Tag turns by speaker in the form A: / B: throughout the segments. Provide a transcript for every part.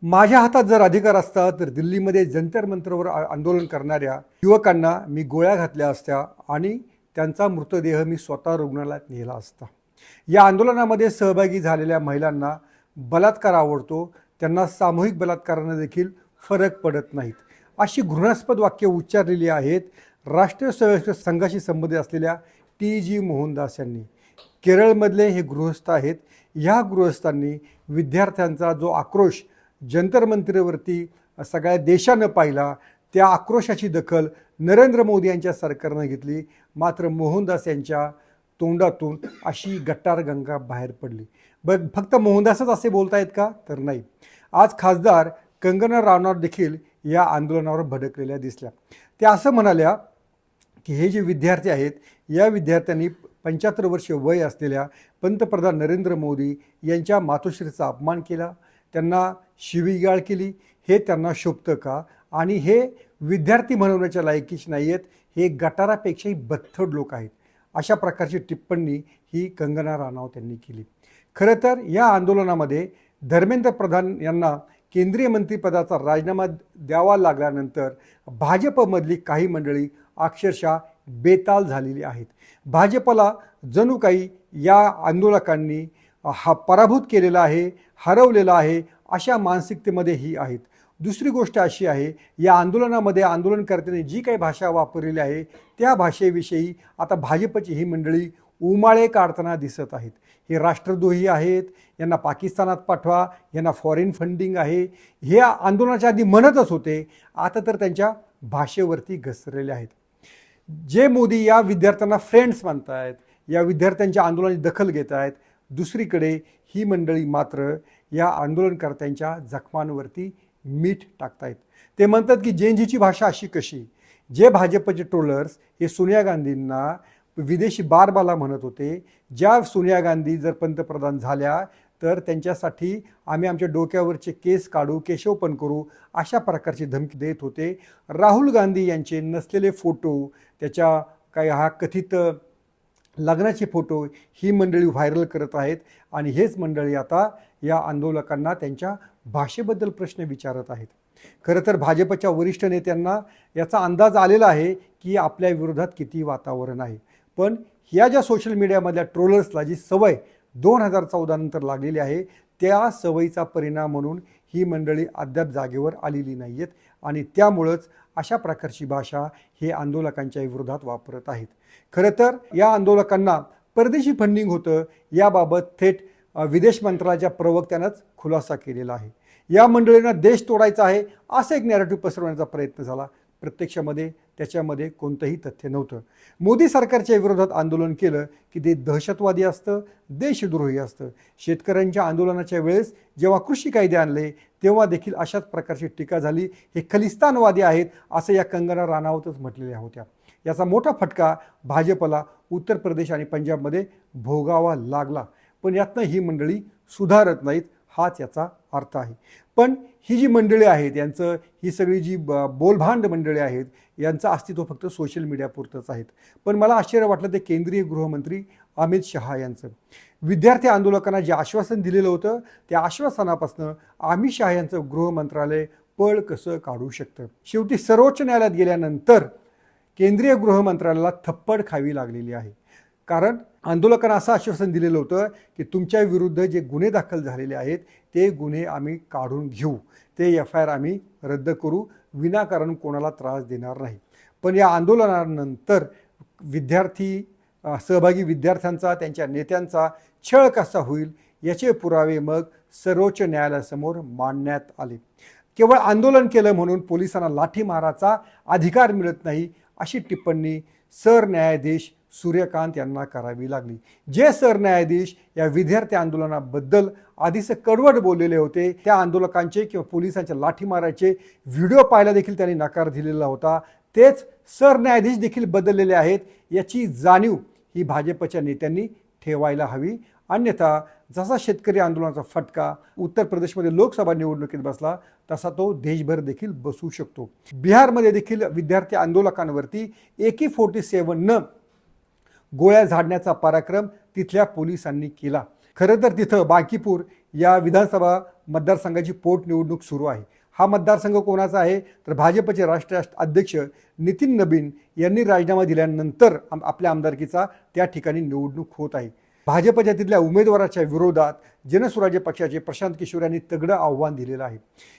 A: माझ्या हातात जर अधिकार असता तर दिल्लीमध्ये जंतर मंतरवर आंदोलन करणाऱ्या युवकांना मी गोळ्या घातल्या असत्या आणि त्यांचा मृतदेह मी स्वतः रुग्णालयात नेला असता. या आंदोलनामध्ये सहभागी झालेल्या महिलांना बलात्कार आवडतो, त्यांना सामूहिक बलात्काराने देखील फरक पडत नाहीत, अशी घृणास्पद वाक्य उच्चारलेली आहेत राष्ट्रीय स्वयंसेवक संघाशी संबंधित असलेल्या TG मोहनदास यांनी. केरळमधले हे गृहस्थ आहेत. ह्या गृहस्थांनी विद्यार्थ्यांचा जो आक्रोश जंतर मंतरवरती सगळ्या देशानं पाहिला, त्या आक्रोशाची दखल नरेंद्र मोदी यांच्या सरकारनं घेतली. मात्र मोहनदास यांच्या तोंडातून अशी गटार गंगा बाहेर पडली. फक्त मोहनदासच असे बोलतायत का? तर नाही. आज खासदार कंगना राणावत देखील या आंदोलनावर भडकलेल्या दिसल्या. त्या असं म्हणाल्या की हे जे विद्यार्थी आहेत, या विद्यार्थ्यांनी 75 वर्ष वय असलेल्या पंतप्रधान नरेंद्र मोदी यांच्या मातोश्रीचा अपमान केला, त्यांना शिवीगाळ केली. हे त्यांना शोभतं का? आणि हे विद्यार्थी म्हणवण्याच्या लायकीचे नाही आहेत, हे गटारापेक्षाही बत्थड लोक आहेत, अशा प्रकारची टिप्पणी ही कंगना राणावत यांनी केली. खरं तर या आंदोलनामध्ये धर्मेंद्र प्रधान यांना केंद्रीय मंत्रिपदाचा राजीनामा द्यावा लागल्यानंतर भाजपमधली काही मंडळी अक्षरशः बेताल झालेली आहेत. भाजपला जणू काही या आंदोलकांनी पराभूत केलेला आहे, हरवलेला आहे, अशा मानसिकतेमध्ये ही आहेत. दुसरी गोष्ट अशी आहे, या आंदोलनामध्ये आंदोलनकर्त्यांनी जी काही भाषा वापरलेली आहे त्या भाषेविषयी आता भाजपची ही मंडळी उमाळे काढताना दिसत आहेत. हे राष्ट्रद्रोही आहेत, यांना पाकिस्तानात पाठवा, यांना फॉरेन फंडिंग आहे, हे आंदोलनाच्या आधी म्हणतच होते. आता तर त्यांच्या भाषेवरती घसरलेले आहेत. जे मोदी या विद्यार्थ्यांना फ्रेंड्स म्हणत आहेत, या विद्यार्थ्यांच्या आंदोलनाची दखल घेत आहेत, दुसरीकडे ही मंडळी मात्र या आंदोलनकर्त्यांच्या जखमांवरती मीठ टाकतायत. ते म्हणतात की जेनजीची भाषा अशी कशी? जे भाजपचे ट्रोलर्स हे सोनिया गांधींना विदेशी बारबाला म्हणत होते, ज्या सोनिया गांधी जर पंतप्रधान झाल्या तर त्यांच्यासाठी आम्ही आमच्या डोक्यावरचे केस काढू, केशवपण करू, अशा प्रकारची धमकी देत होते. राहुल गांधी यांचे नसलेले फोटो, त्याच्या काही हा कथित लग्नाचे फोटो ही मंडळी व्हायरल करत आहेत आणि हेच मंडळी आता या आंदोलकांना त्यांच्या भाषेबद्दल प्रश्न विचारत आहेत. खरं तर भाजपच्या वरिष्ठ नेत्यांना याचा अंदाज आलेला आहे की आपल्या विरोधात किती वातावरण आहे. पण ह्या ज्या सोशल मीडियामधल्या ट्रोलर्सला जी सवय 2014 नंतर लागलेली आहे, त्या सवयीचा परिणाम म्हणून ही मंडळी अद्याप जागेवर आलेली नाही आहेत आणि त्यामुळंच अशा प्रकारची भाषा हे आंदोलकांच्या विरोधात वापरत आहेत. खरं तर या आंदोलकांना परदेशी फंडिंग होतं याबाबत थेट विदेश मंत्रालयाच्या प्रवक्त्यानंच खुलासा केलेला आहे. या मंडळींना देश तोडायचा आहे असं एक नॅरेटिव्ह पसरवण्याचा प्रयत्न झाला. प्रत्यक्षामध्ये त्याच्यामध्ये कोणतंही तथ्य नव्हतं. मोदी सरकारच्या विरोधात आंदोलन केलं की ते दहशतवादी असतं, देशद्रोही असतं. शेतकऱ्यांच्या आंदोलनाच्या वेळेस जेव्हा कृषी कायदे आणले तेव्हा देखील अशाच प्रकारची टीका झाली. हे खलिस्तानवादी आहेत असं या कंगना राणावतच म्हटलेल्या होत्या. याचा मोठा फटका भाजपला उत्तर प्रदेश आणि पंजाबमध्ये भोगावा लागला. पण यातनं ही मंडळी सुधारत नाहीत, हाच याचा अर्थ आहे. पण ही जी मंडळी आहेत, यांचं ही सगळी जी बोलभांड मंडळी आहेत, यांचं अस्तित्व फक्त सोशल मीडियापुरतंच आहेत. पण मला आश्चर्य वाटलं ते केंद्रीय गृहमंत्री अमित शहा यांचं. विद्यार्थी आंदोलकांना जे आश्वासन दिलेलं होतं त्या आश्वासनापासून अमित शहा यांचं गृह मंत्रालय पळ कसं काढू शकतं? शेवटी सर्वोच्च न्यायालयात गेल्यानंतर केंद्रीय गृह मंत्रालयाला थप्पड खावी लागलेली आहे. कारण आंदोलकांना असं आश्वासन दिलेलं होतं की तुमच्या विरुद्ध जे गुन्हे दाखल झालेले आहेत ते गुन्हे आम्ही काढून घेऊ, ते FIR आम्ही रद्द करू, विनाकारण कोणाला त्रास देणार नाही. पण या आंदोलनानंतर सहभागी विद्यार्थ्यांचा, त्यांच्या नेत्यांचा छळ कसा होईल याचे पुरावे मग सर्वोच्च न्यायालयासमोर मांडण्यात आले. केवळ आंदोलन केलं म्हणून पोलिसांना लाठीमाराचा अधिकार मिळत नाही, अशी टिप्पणी सरन्यायाधीश सूर्यकांत यांना करावी लागली. जे सरन्यायाधीश या विद्यार्थी आंदोलनाबद्दल आधीच कडवट बोललेले होते, त्या आंदोलकांचे किंवा पोलिसांच्या लाठीमाराचे व्हिडिओ पाहायला देखील त्यांनी नकार दिलेला होता, तेच सरन्यायाधीश देखील बदललेले आहेत. याची जाणीव ही भाजपच्या नेत्यांनी ठेवायला हवी. अन्यथा जसा शेतकरी आंदोलनाचा फटका उत्तर प्रदेशमध्ये लोकसभा निवडणुकीत बसला तसा तो देशभर देखील बसू शकतो. बिहारमध्ये देखील विद्यार्थी आंदोलकांवरती AK-47 गोळ्या झाडण्याचा पराक्रम तिथल्या पोलिसांनी केला. खरं तर तिथं बांकीपूर या विधानसभा मतदारसंघाची पोटनिवडणूक सुरू आहे. हा मतदारसंघ कोणाचा आहे तर भाजपचे राष्ट्रीय अध्यक्ष नितीन नबीन यांनी राजीनामा दिल्यानंतर आपल्या आमदारकीचा त्या ठिकाणी निवडणूक होत आहे. भाजपच्या तिथल्या उमेदवाराच्या विरोधात जनसुराज्य पक्षाचे प्रशांत किशोर यांनी तगडं आव्हान दिलेलं आहे.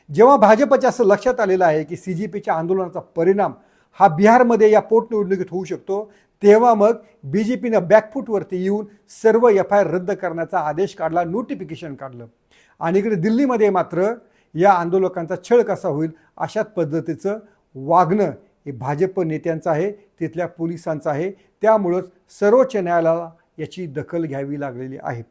A: जेव्हा भाजपच्या असं लक्षात आलेलं आहे की CJPच्या आंदोलनाचा परिणाम हा बिहारमध्ये या पोटनिवडणुकीत होऊ शकतो, तेव्हा मग BJPनं बॅकफूटवरती येऊन सर्व FIR रद्द करण्याचा आदेश काढला, नोटिफिकेशन काढलं. आणि इकडे दिल्लीमध्ये मात्र या आंदोलकांचा छळ कसा होईल अशाच पद्धतीचं वागणं हे भाजप नेत्यांचं आहे, तिथल्या पोलिसांचं आहे. त्यामुळंच सर्वोच्च न्यायालयाला याची दखल घ्यावी लागलेली आहे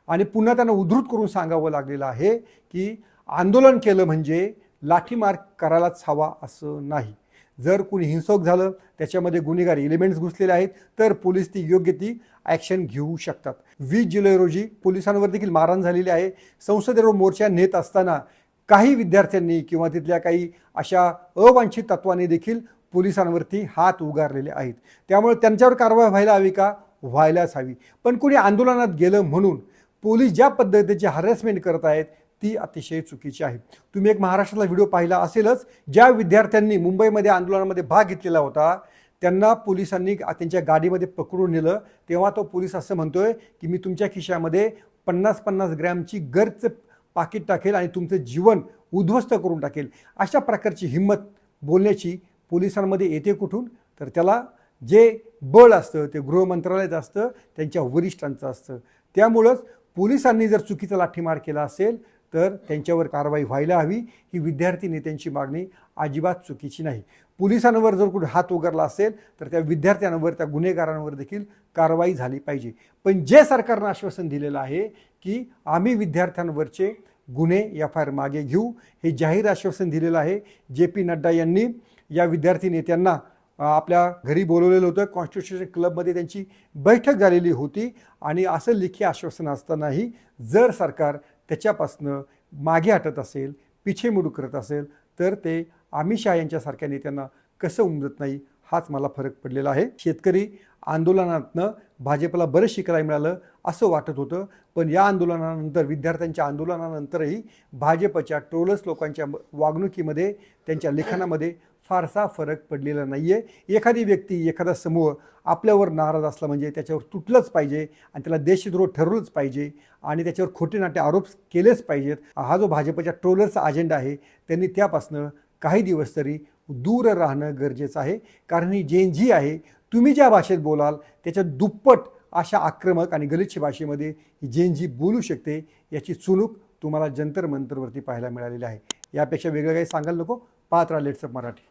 A: आणि पुन्हा त्यांना उद्धृत करून सांगावं लागलेलं आहे की आंदोलन केलं म्हणजे लाठीमार करायलाच हवा असं नाही. जर कोणी हिंसक झालं, त्याच्यामध्ये गुन्हेगारी एलिमेंट्स घुसलेले आहेत, तर पोलीस ती योग्य ती ॲक्शन घेऊ शकतात. 20 जुलै रोजी पोलिसांवर देखील मारहाण झालेली आहे. संसदेवर मोर्चा नेत असताना काही विद्यार्थ्यांनी किंवा तिथल्या काही अशा अवांछित तत्वांनी देखील पोलिसांवरती हात उगारलेले आहेत. त्यामुळे त्यांच्यावर कारवाई व्हायला हवी का? व्हायलाच हवी. पण कोणी आंदोलनात गेलं म्हणून पोलीस ज्या पद्धतीची हॅरेसमेंट करत आहेत ती अतिशय चुकीची आहे. तुम्ही एक महाराष्ट्रातला व्हिडिओ पाहिला असेलच, ज्या विद्यार्थ्यांनी मुंबईमध्ये आंदोलनामध्ये भाग घेतलेला होता त्यांना पोलिसांनी त्यांच्या गाडीमध्ये पकडून नेलं. तेव्हा तो पोलीस असं म्हणतोय की मी तुमच्या खिशामध्ये 50-50 ग्रॅमची गर्च पाकिट टाकेल आणि तुमचं जीवन उद्ध्वस्त करून टाकेल. अशा प्रकारची हिंमत बोलण्याची पोलिसांमध्ये येते कुठून? तर त्याला जे बळ असतं ते गृह मंत्रालयात असतं, त्यांच्या वरिष्ठांचं असतं. त्यामुळंच पोलिसांनी जर चुकीचा लाठीमार केला असेल तर त्यांच्यावर कारवाई व्हायला हवी. ही विद्यार्थी नेत्यांची मागणी अजिबात चुकीची नाही. पोलिसांवर जर कुठे हात उगारला असेल तर त्या विद्यार्थ्यांवर, त्या गुन्हेगारांवर देखील कारवाई झाली पाहिजे. पण जे सरकारनं आश्वासन दिलेलं आहे की आम्ही विद्यार्थ्यांवरचे गुन्हे FIR मागे घेऊ, हे जाहीर आश्वासन दिलेलं आहे. JP नड्डा यांनी या विद्यार्थी नेत्यांना आपल्या घरी बोलवलेलं होतं. कॉन्स्टिट्यूशन क्लबमध्ये त्यांची बैठक झालेली होती आणि असं लेखी आश्वासन असतानाही जर सरकार त्याच्यापासनं मागे हटत असेल, पिछेमुड करत असेल तर ते अमित शहा यांच्यासारख्या नेत्यांना कसं उमजत नाही, हाच मला फरक पडलेला आहे. शेतकरी आंदोलनातनं भाजपला बरं शिकायला मिळालं असं वाटत होतं, पण या आंदोलनानंतर, विद्यार्थ्यांच्या आंदोलनानंतरही भाजपच्या ट्रोलर्स लोकांच्या वागणुकीमध्ये, त्यांच्या लेखनामध्ये फारसा फरक पडलेला नाही आहे. एखादी व्यक्ती, एखादा समूह आपल्यावर नाराज असला म्हणजे त्याच्यावर तुटलंच पाहिजे आणि त्याला देशद्रोह ठरवलंच पाहिजे आणि त्याच्यावर खोटे नाटे आरोप केलेच पाहिजेत. हा जो भाजपच्या ट्रोलर्सचा अजेंडा आहे त्यांनी त्यापासनं काही दिवस तरी दूर राहणं गरजेचं आहे. कारण ही जेन आहे, तुम्ही ज्या भाषेत बोलाल त्याच्या दुप्पट अशा आक्रमक आणि गलिच्छ भाषेमध्ये ही जेन बोलू शकते, याची चुणूक तुम्हाला जंतर मंतरवरती पाहायला मिळालेली आहे. यापेक्षा वेगळं काही सांगायला नको. पाहत राहा लेट्सअप मराठी.